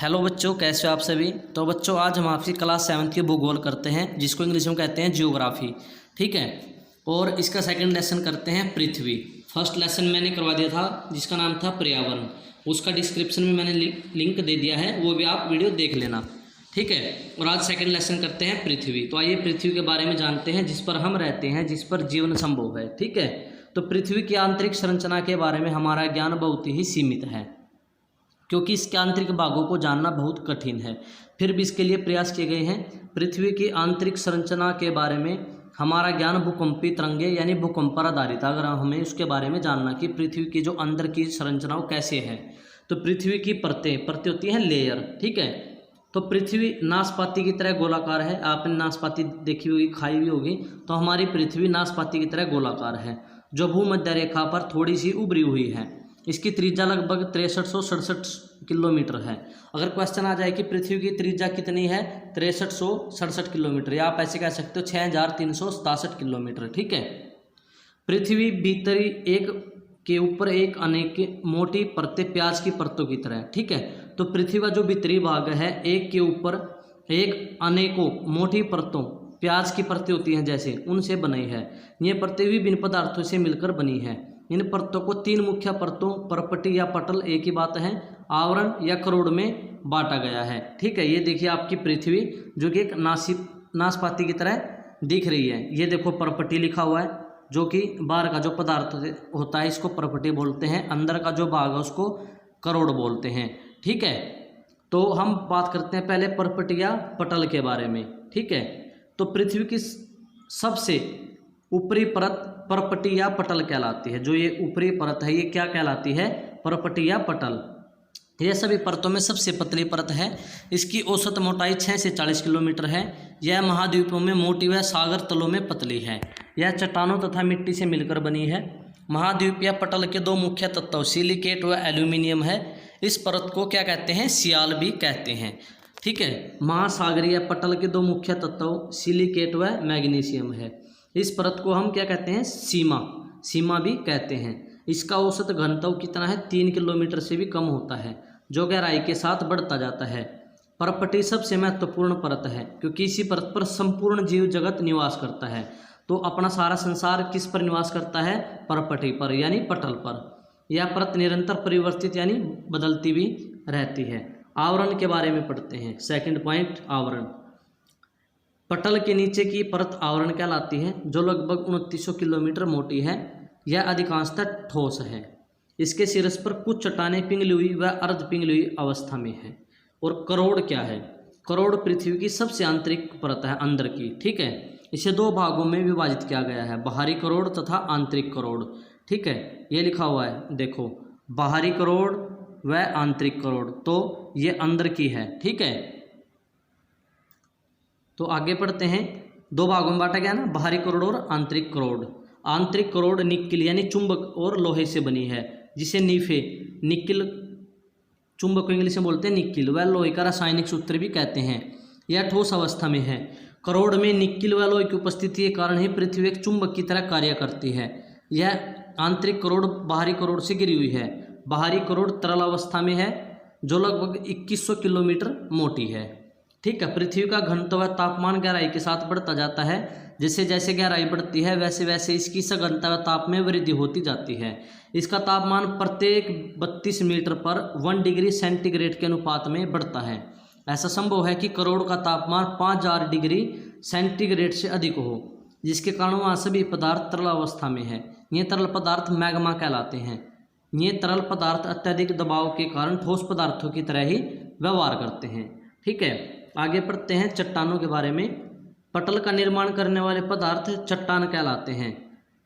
Hello बच्चों, कैसे हो आप सभी। तो बच्चों आज हम आपकी क्लास 7th की भूगोल करते हैं, जिसको इंग्लिश में कहते हैं जियोग्राफी। ठीक है, और इसका सेकंड लेसन करते हैं पृथ्वी। फर्स्ट लेसन मैंने करवा दिया था जिसका नाम था पर्यावरण, उसका डिस्क्रिप्शन में मैंने लिंक दे दिया है, वो भी आप वीडियो देख लेना। ठीक है, और आज सेकंड लेसन करते हैं पृथ्वी। तो आइए पृथ्वी के बारे में जानते हैं, जिस पर हम रहते हैं, जिस पर जीवन संभव है। ठीक है, तो पृथ्वी की आंतरिक संरचना के बारे में हमारा ज्ञान बहुत ही सीमित है, क्योंकि इसके आंतरिक भागों को जानना बहुत कठिन है। फिर भी इसके लिए प्रयास किए गए हैं। पृथ्वी की आंतरिक संरचना के बारे में हमारा ज्ञान भूकंपीय तरंगे यानी भूकंप पर आधारित है। अगर हमें उसके बारे में जानना कि पृथ्वी की जो अंदर की संरचना वो कैसे है, तो पृथ्वी की परतें होती हैं लेयर। ठीक है, तो पृथ्वी नाशपाती की तरह गोलाकार है। आपने नाशपाती देखी होगी, खाई हुई होगी। तो हमारी पृथ्वी नाशपाती की तरह गोलाकार है, जो भूमध्य रेखा पर थोड़ी सी उभरी हुई है। इसकी त्रिज्या लगभग 6367 किलोमीटर है। अगर क्वेश्चन आ जाए कि पृथ्वी की त्रिज्या कितनी है, 6367 किलोमीटर, या आप ऐसे कह सकते हो 6367 किलोमीटर। ठीक है, पृथ्वी भीतरी एक के ऊपर एक अनेक मोटी परतें प्याज की परतों की तरह। ठीक है, तो पृथ्वी का जो भीतरी भाग है, एक के ऊपर एक अनेकों मोटी परतों प्याज की परतें होती हैं जैसे, उनसे बनी है। ये परतें विभिन्न पदार्थों से मिलकर बनी है। इन परतों को तीन मुख्य परतों, परपटी या पटल, एक ही बात है, आवरण या करोड़ में बांटा गया है। ठीक है, ये देखिए आपकी पृथ्वी जो कि एक नाशपाती की तरह दिख रही है। ये देखो परपटी लिखा हुआ है, जो कि बाहर का जो पदार्थ होता है इसको परपटी बोलते हैं, अंदर का जो भाग है उसको करोड़ बोलते हैं। ठीक है, तो हम बात करते हैं पहले परपटी या पटल के बारे में। ठीक है, तो पृथ्वी की सबसे ऊपरी परत परपटी या पटल कहलाती है। जो ये ऊपरी परत है ये क्या कहलाती है, परपटी या पटल। यह सभी परतों में सबसे पतली परत है। इसकी औसत मोटाई 6 से 40 किलोमीटर है। यह महाद्वीपों में मोटी व सागर तलों में पतली है। यह चट्टानों तथा मिट्टी से मिलकर बनी है। महाद्वीप या पटल के दो मुख्य तत्व सिलिकेट व एल्यूमिनियम है। इस परत को क्या कहते हैं, सियाल भी कहते हैं। ठीक है, महासागरीय पटल के दो मुख्य तत्व सिलिकेट व मैग्नीशियम है। इस परत को हम क्या कहते हैं, सीमा भी कहते हैं। इसका औसत घनत्व कितना है, 3 किलोमीटर से भी कम होता है, जो गहराई के साथ बढ़ता जाता है। परपटी सबसे महत्वपूर्ण परत है, क्योंकि इसी परत पर संपूर्ण जीव जगत निवास करता है। तो अपना सारा संसार किस पर निवास करता है, परपटी पर यानी पटल पर। यह परत निरंतर परिवर्तित यानी बदलती भी रहती है। आवरण के बारे में पढ़ते हैं। सेकंड पॉइंट, आवरण। पटल के नीचे की परत आवरण कहलाती है, जो लगभग 2900 किलोमीटर मोटी है। यह अधिकांशतः ठोस है। इसके शीर्ष पर कुछ चट्टानें पिघली हुई व अर्ध पिघली हुई अवस्था में है। और करोड़ क्या है, करोड़ पृथ्वी की सबसे आंतरिक परत है, अंदर की। ठीक है, इसे दो भागों में विभाजित किया गया है, बाहरी करोड़ तथा आंतरिक करोड़। ठीक है, ये लिखा हुआ है देखो, बाहरी करोड़ व आंतरिक करोड़। तो ये अंदर की है। ठीक है, तो आगे पढ़ते हैं। दो भागों में बांटा गया ना, बाहरी करोड़ और आंतरिक करोड़। आंतरिक करोड़ निक्किल यानी चुंबक और लोहे से बनी है, जिसे निक्किल चुंबक को इंग्लिश में बोलते हैं निक्किल, व लोहे का रासायनिक सूत्र भी कहते हैं। यह ठोस अवस्था में है। करोड़ में निक्किल व लोहे की उपस्थिति के कारण ही पृथ्वी एक चुंबक की तरह कार्य करती है। यह आंतरिक करोड़ बाहरी करोड़ से घिरी हुई है। बाहरी करोड़ तरल अवस्था में है, जो लगभग 2100 किलोमीटर मोटी है। ठीक है, पृथ्वी का घनत्व व तापमान गहराई के साथ बढ़ता जाता है। जैसे जैसे गहराई बढ़ती है वैसे वैसे इसकी सघनता व ताप में वृद्धि होती जाती है। इसका तापमान प्रत्येक 32 मीटर पर 1 डिग्री सेंटीग्रेड के अनुपात में बढ़ता है। ऐसा संभव है कि करोड़ का तापमान 5000 डिग्री सेंटीग्रेड से अधिक हो, जिसके कारण वहाँ सभी पदार्थ तरल अवस्था में है। ये तरल पदार्थ मैग्मा कहलाते हैं। ये तरल पदार्थ अत्यधिक दबाव के कारण ठोस पदार्थों की तरह ही व्यवहार करते हैं। ठीक है, आगे पढ़ते हैं चट्टानों के बारे में। पटल का निर्माण करने वाले पदार्थ चट्टान कहलाते हैं।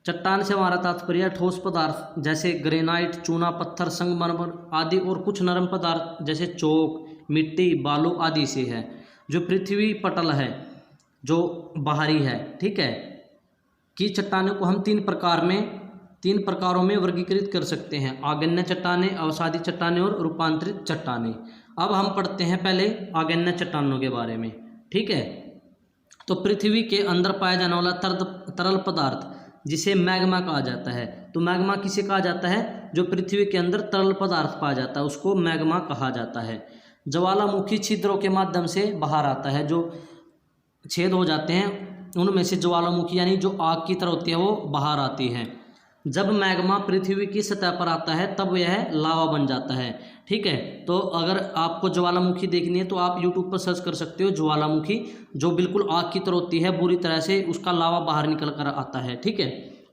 चट्टान से हमारा तात्पर्य ठोस पदार्थ जैसे ग्रेनाइट, चूना पत्थर, संगमरमर आदि, और कुछ नरम पदार्थ जैसे चौक, मिट्टी, बालू आदि से है। जो पृथ्वी पटल है जो बाहरी है, ठीक है, कि चट्टानों को हम तीन प्रकारों में वर्गीकृत कर सकते हैं, आग्नेय चट्टानें, अवसादी चट्टानें और रूपांतरित चट्टानें। अब हम पढ़ते हैं पहले आग्नेय चट्टानों के बारे में। ठीक है, तो पृथ्वी के अंदर पाया जाने वाला तरल पदार्थ जिसे मैग्मा कहा जाता है। तो मैग्मा किसे कहा जाता है, जो पृथ्वी के अंदर तरल पदार्थ पाया जाता है उसको मैग्मा कहा जाता है। ज्वालामुखी छिद्रों के माध्यम से बाहर आता है, जो छेद हो जाते हैं उनमें से ज्वालामुखी यानी जो आग की तरह होती है वो बाहर आती है। जब मैग्मा पृथ्वी की सतह पर आता है तब यह लावा बन जाता है। ठीक है, तो अगर आपको ज्वालामुखी देखनी है तो आप यूट्यूब पर सर्च कर सकते हो ज्वालामुखी, जो बिल्कुल आग की तरह होती है, बुरी तरह से उसका लावा बाहर निकल कर आता है। ठीक है,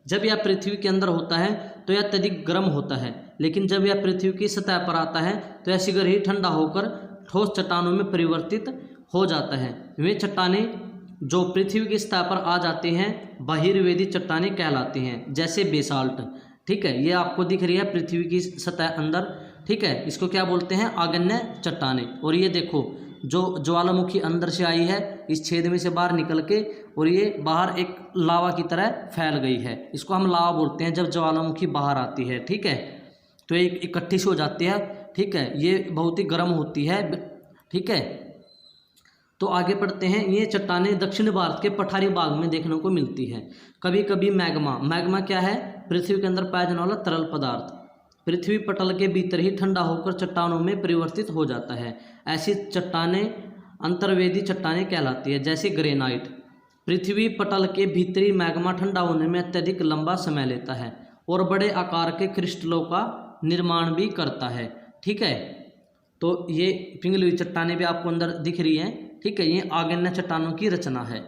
जब यह पृथ्वी के अंदर होता है तो यह अत्यधिक गर्म होता है, लेकिन जब यह पृथ्वी की सतह पर आता है तो यह शीघ्र ही ठंडा होकर ठोस चट्टानों में परिवर्तित हो जाता है। वे चट्टानें जो पृथ्वी की सतह पर आ जाती हैं बहिर्वेदी चट्टानें कहलाती हैं, जैसे बेसाल्ट। ठीक है, ये आपको दिख रही है पृथ्वी की सतह अंदर। ठीक है, इसको क्या बोलते हैं? आग्नेय चट्टानें। और ये देखो जो ज्वालामुखी अंदर से आई है इस छेद में से बाहर निकल के, और ये बाहर एक लावा की तरह फैल गई है, इसको हम लावा बोलते हैं जब ज्वालामुखी बाहर आती है। ठीक है, तो एक इकट्ठी से हो जाती है। ठीक है, ये बहुत ही गर्म होती है। ठीक है, तो आगे पढ़ते हैं। ये चट्टानें दक्षिण भारत के पठारी भाग में देखने को मिलती है। कभी कभी मैग्मा क्या है? पृथ्वी के अंदर पाया जाने वाला तरल पदार्थ पृथ्वी पटल के भीतर ही ठंडा होकर चट्टानों में परिवर्तित हो जाता है। ऐसी चट्टानें अंतर्वेदी चट्टानें कहलाती है, जैसे ग्रेनाइट। पृथ्वी पटल के भीतरी मैग्मा ठंडा होने में अत्यधिक लंबा समय लेता है और बड़े आकार के क्रिस्टलों का निर्माण भी करता है। ठीक है, तो ये पिघली हुई चट्टानें भी आपको अंदर दिख रही हैं। ठीक है, ये आग्नेय चट्टानों की रचना है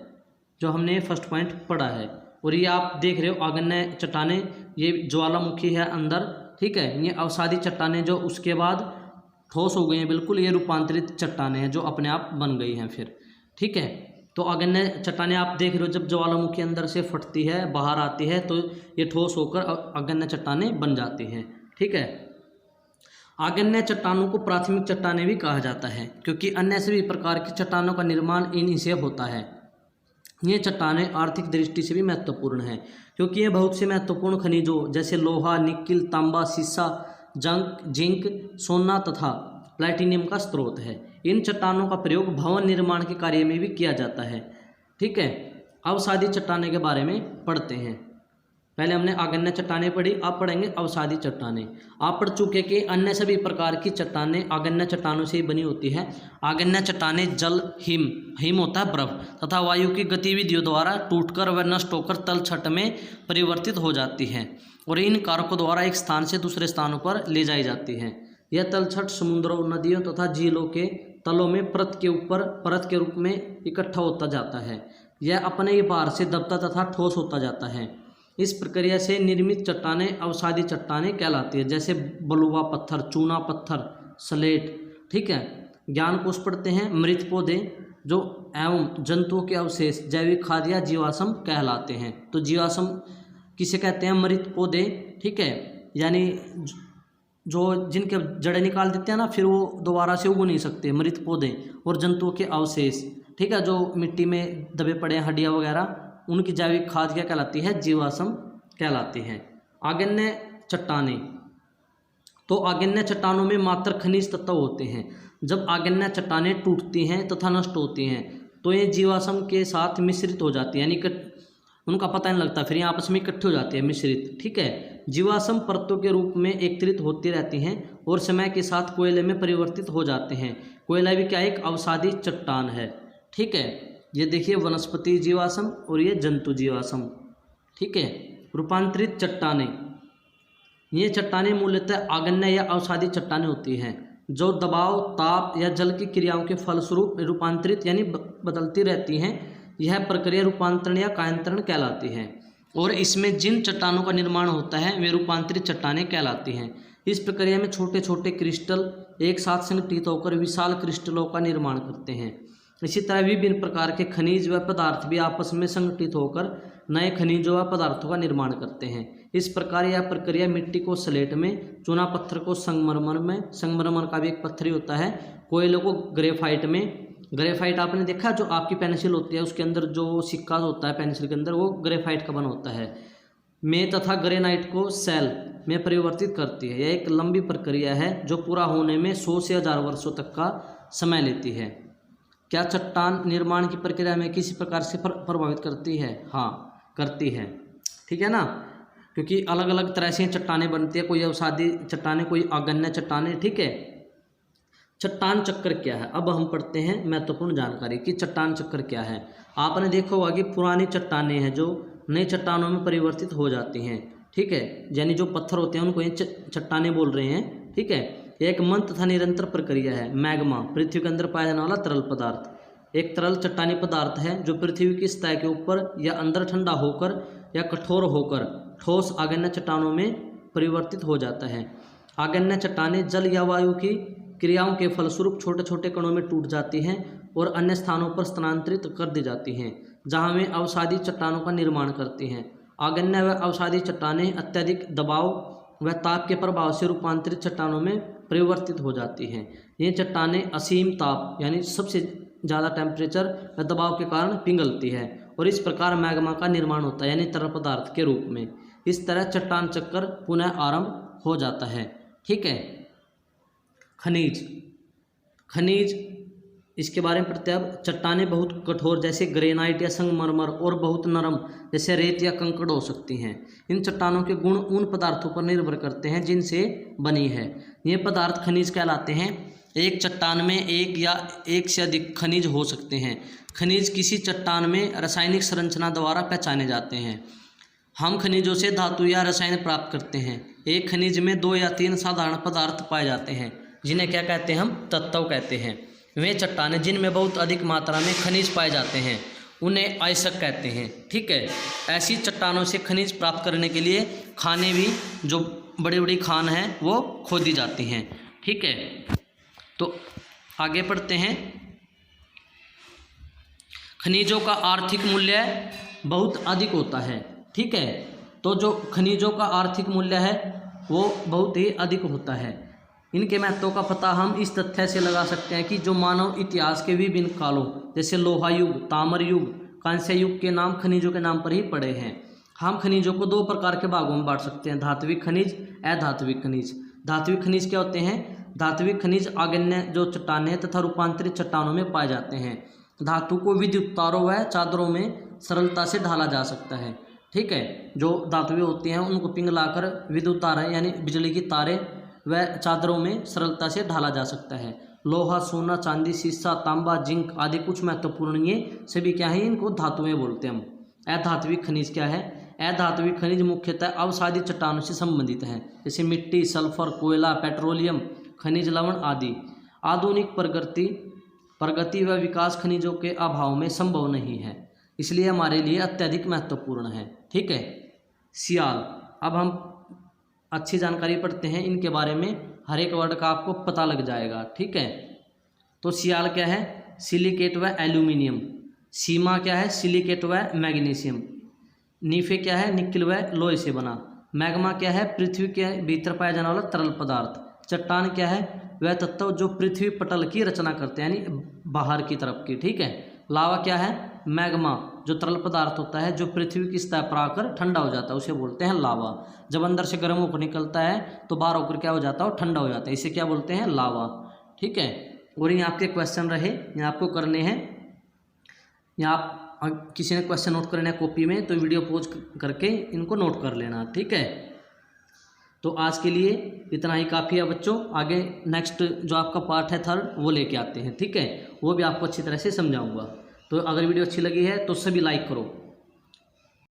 जो हमने फर्स्ट पॉइंट पढ़ा है। और ये आप देख रहे हो आग्नेय चट्टानें, ये ज्वालामुखी है अंदर। ठीक है, ये अवसादी चट्टानें जो उसके बाद ठोस हो गई हैं बिल्कुल, ये रूपांतरित चट्टानें हैं जो अपने आप बन गई हैं फिर। ठीक है, तो आग्नेय चट्टानें आप देख रहे हो जब ज्वालामुखी अंदर से फटती है बाहर आती है तो ये ठोस होकर आग्नेय चट्टानें बन जाती हैं। ठीक है, आग्नेय चट्टानों को प्राथमिक चट्टानें भी कहा जाता है क्योंकि अन्य सभी प्रकार की चट्टानों का निर्माण इन्हीं से होता है। ये चट्टानें आर्थिक दृष्टि से भी महत्वपूर्ण हैं क्योंकि ये बहुत से महत्वपूर्ण खनिजों जैसे लोहा, निकिल, तांबा, सीसा, जिंक, सोना तथा प्लैटिनियम का स्रोत है। इन चट्टानों का प्रयोग भवन निर्माण के कार्य में भी किया जाता है। ठीक है, अवसादी चट्टानें के बारे में पढ़ते हैं। पहले हमने आग्नेय चट्टानें पढ़ी, आप पढ़ेंगे अवसादी चट्टानें। आप पढ़ चुके कि अन्य सभी प्रकार की चट्टानें आग्नेय चट्टानों से ही बनी होती है। आग्नेय चट्टानें जल, हिम होता है बर्फ, तथा वायु की गतिविधियों द्वारा टूटकर व नष्ट होकर तलछट में परिवर्तित हो जाती हैं और इन कारकों द्वारा एक स्थान से दूसरे स्थानों पर ले जाई जाती हैं। यह तलछट समुद्रों, नदियों तथा झीलों के तलों में परत के ऊपर परत के रूप में इकट्ठा होता जाता है। यह अपने ही भार से दबता तथा ठोस होता जाता है। इस प्रक्रिया से निर्मित चट्टानें अवसादी चट्टानें कहलाती है, जैसे बलुआ पत्थर, चूना पत्थर, स्लेट। ठीक है, ज्ञान कोश पढ़ते हैं। मृत पौधे जो एवं जंतुओं के अवशेष जैविक खाद या जीवाश्म कहलाते हैं। तो जीवाश्म किसे कहते हैं? मृत पौधे। ठीक है, यानी जो जिनके जड़ें निकाल देते हैं ना, फिर वो दोबारा से उग नहीं सकते, मृत पौधे। और जंतुओं के अवशेष, ठीक है, जो मिट्टी में दबे पड़े हैं, हड्डियाँ वगैरह, उनकी जैविक खाद क्या कहलाती है? जीवाश्म कहलाती है। आग्नेय चट्टानें, तो आग्नेय चट्टानों में मात्र खनिज तत्व होते हैं। जब आग्नेय चट्टानें टूटती हैं तथा नष्ट होती हैं तो ये जीवाश्म के साथ मिश्रित हो जाती है, यानी उनका पता नहीं लगता, फिर ये आपस में इकट्ठे हो जाती है, मिश्रित। ठीक है, जीवाश्म परतों के रूप में एकत्रित होती रहती हैं और समय के साथ कोयले में परिवर्तित हो जाते हैं। कोयला भी क्या एक अवसादी चट्टान है। ठीक है, ये देखिए वनस्पति जीवाश्म और ये जंतु जीवाश्म। ठीक है, रूपांतरित चट्टानें, ये चट्टानें मूलतः आग्नेय या अवसादी चट्टानें होती हैं जो दबाव, ताप या जल की क्रियाओं के फलस्वरूप रूपांतरित यानी बदलती रहती हैं। यह प्रक्रिया रूपांतरण या कायांतरण कहलाती है और इसमें जिन चट्टानों का निर्माण होता है वे रूपांतरित चट्टानें कहलाती हैं। इस प्रक्रिया में छोटे छोटे क्रिस्टल एक साथ संगठित होकर विशाल क्रिस्टलों का निर्माण करते हैं। इसी तरह विभिन्न प्रकार के खनिज व पदार्थ भी आपस में संगठित होकर नए खनिजों व पदार्थों का निर्माण करते हैं। इस प्रकार यह प्रक्रिया मिट्टी को स्लेट में, चूना पत्थर को संगमरमर में, संगमरमर का भी एक पत्थर ही होता है, कोयले को ग्रेफाइट में, ग्रेफाइट आपने देखा जो आपकी पेंसिल होती है उसके अंदर जो सिक्का होता है पेंसिल के अंदर वो ग्रेफाइट का बना होता है, में, तथा ग्रेनाइट को सेल में परिवर्तित करती है। यह एक लंबी प्रक्रिया है जो पूरा होने में 100 से 1000 वर्षों तक का समय लेती है। क्या चट्टान निर्माण की प्रक्रिया में किसी प्रकार से प्रभावित करती है? हाँ, करती है। ठीक है ना, क्योंकि अलग अलग तरह से चट्टानें बनती है, कोई अवसादी चट्टानें, कोई आग्नेय चट्टानें। ठीक है, चट्टान चक्कर क्या है? अब हम पढ़ते हैं महत्वपूर्ण जानकारी कि चट्टान चक्कर क्या है। आपने देखा होगा कि पुरानी चट्टानें हैं जो नई चट्टानों में परिवर्तित हो जाती हैं, ठीक है, यानी जो पत्थर होते हैं उनको ये चट्टानें बोल रहे हैं, ठीक है। एक मंद तथा निरंतर प्रक्रिया है। मैग्मा पृथ्वी के अंदर पाया जाने वाला तरल पदार्थ, एक तरल चट्टानी पदार्थ है जो पृथ्वी की सतह के ऊपर या अंदर ठंडा होकर या कठोर होकर ठोस आग्नेय चट्टानों में परिवर्तित हो जाता है। आग्नेय चट्टानें जल या वायु की क्रियाओं के फलस्वरूप छोटे छोटे कणों में टूट जाती हैं और अन्य स्थानों पर स्थानांतरित कर दी जाती हैं, जहां वे अवसादी चट्टानों का निर्माण करती हैं। आग्नेय व अवसादी चट्टानें अत्यधिक दबाव व ताप के प्रभाव से रूपांतरित चट्टानों में परिवर्तित हो जाती हैं। ये चट्टानें असीम ताप यानी सबसे ज़्यादा टेम्परेचर व दबाव के कारण पिघलती है और इस प्रकार मैग्मा का निर्माण होता है, यानी तरल पदार्थ के रूप में। इस तरह चट्टान चक्कर पुनः आरंभ हो जाता है, ठीक है। खनिज इसके बारे में पढ़ते हैं। अब चट्टानें बहुत कठोर जैसे ग्रेनाइट या संगमरमर और बहुत नरम जैसे रेत या कंकड़ हो सकती हैं। इन चट्टानों के गुण उन पदार्थों पर निर्भर करते हैं जिनसे बनी है। ये पदार्थ खनिज कहलाते हैं। एक चट्टान में एक या एक से अधिक खनिज हो सकते हैं। खनिज किसी चट्टान में रासायनिक संरचना द्वारा पहचाने जाते हैं। हम खनिजों से धातु या रसायन प्राप्त करते हैं। एक खनिज में 2 या 3 साधारण पदार्थ पाए जाते हैं जिन्हें क्या कहते हैं? हम तत्व कहते हैं। वे चट्टानें जिनमें बहुत अधिक मात्रा में खनिज पाए जाते हैं उन्हें अयस्क कहते हैं, ठीक है। ऐसी चट्टानों से खनिज प्राप्त करने के लिए खानें भी जो बड़ी बड़ी खान हैं वो खोदी जाती हैं, ठीक है। तो आगे पढ़ते हैं। खनिजों का आर्थिक मूल्य बहुत अधिक होता है, ठीक है। तो जो खनिजों का आर्थिक मूल्य है वो बहुत ही अधिक होता है। इनके महत्व का पता हम इस तथ्य से लगा सकते हैं कि जो मानव इतिहास के विभिन्न कालों जैसे लोहा युग, ताम्र युग, कांस्य युग के नाम खनिजों के नाम पर ही पड़े हैं। हम खनिजों को 2 प्रकार के भागों में बांट सकते हैं, धात्विक खनिज, अधात्विक खनिज। धात्विक खनिज क्या होते हैं? धात्विक खनिज आग्नेय जो चट्टानें तथा रूपांतरित चट्टानों में पाए जाते हैं। धातु को विद्युत तारों व चादरों में सरलता से ढाला जा सकता है, ठीक है। जो धातुएं होती हैं उनको पिघलाकर विद्युत तारें यानी बिजली की तारें व चादरों में सरलता से ढाला जा सकता है। लोहा, सोना, चांदी, शीशा, तांबा, जिंक आदि कुछ महत्वपूर्ण ये सभी क्या है? इनको धातुएं बोलते हैं हम। अधात्विक खनिज क्या है? अधात्विक खनिज मुख्यतः अवसादी चट्टानों से संबंधित हैं, जैसे मिट्टी, सल्फर, कोयला, पेट्रोलियम, खनिज लवण आदि। आधुनिक प्रगति व विकास खनिजों के अभाव में संभव नहीं है, इसलिए हमारे लिए अत्यधिक महत्वपूर्ण है, ठीक है। सियाल, अब हम अच्छी जानकारी पढ़ते हैं इनके बारे में, हर एक वर्ड का आपको पता लग जाएगा, ठीक है। तो सियाल क्या है? सिलिकेट व एल्यूमिनियम। सीमा क्या है? सिलिकेट व मैग्नीशियम। नीफे क्या है? निकिल व लोहे से बना। मैग्मा क्या है? पृथ्वी के भीतर पाया जाने वाला तरल पदार्थ। चट्टान क्या है? वह तत्व जो पृथ्वी पटल की रचना करते हैं यानी बाहर की तरफ की, ठीक है। लावा क्या है? मैग्मा जो तरल पदार्थ होता है जो पृथ्वी की सतह पर आकर ठंडा हो जाता है उसे बोलते हैं लावा। जब अंदर से गर्म होकर निकलता है तो बाहर होकर क्या हो जाता है? और ठंडा हो जाता है, इसे क्या बोलते हैं? लावा, ठीक है। और ये आपके क्वेश्चन रहे, ये आपको करने हैं। या आप किसी ने क्वेश्चन नोट करना है कॉपी में तो वीडियो पॉज करके इनको नोट कर लेना, ठीक है। तो आज के लिए इतना ही काफ़ी है बच्चों। आगे नेक्स्ट जो आपका पार्ट है 3rd वो लेके आते हैं, ठीक है। वो भी आपको अच्छी तरह से समझाऊंगा। तो अगर वीडियो अच्छी लगी है तो सभी लाइक करो।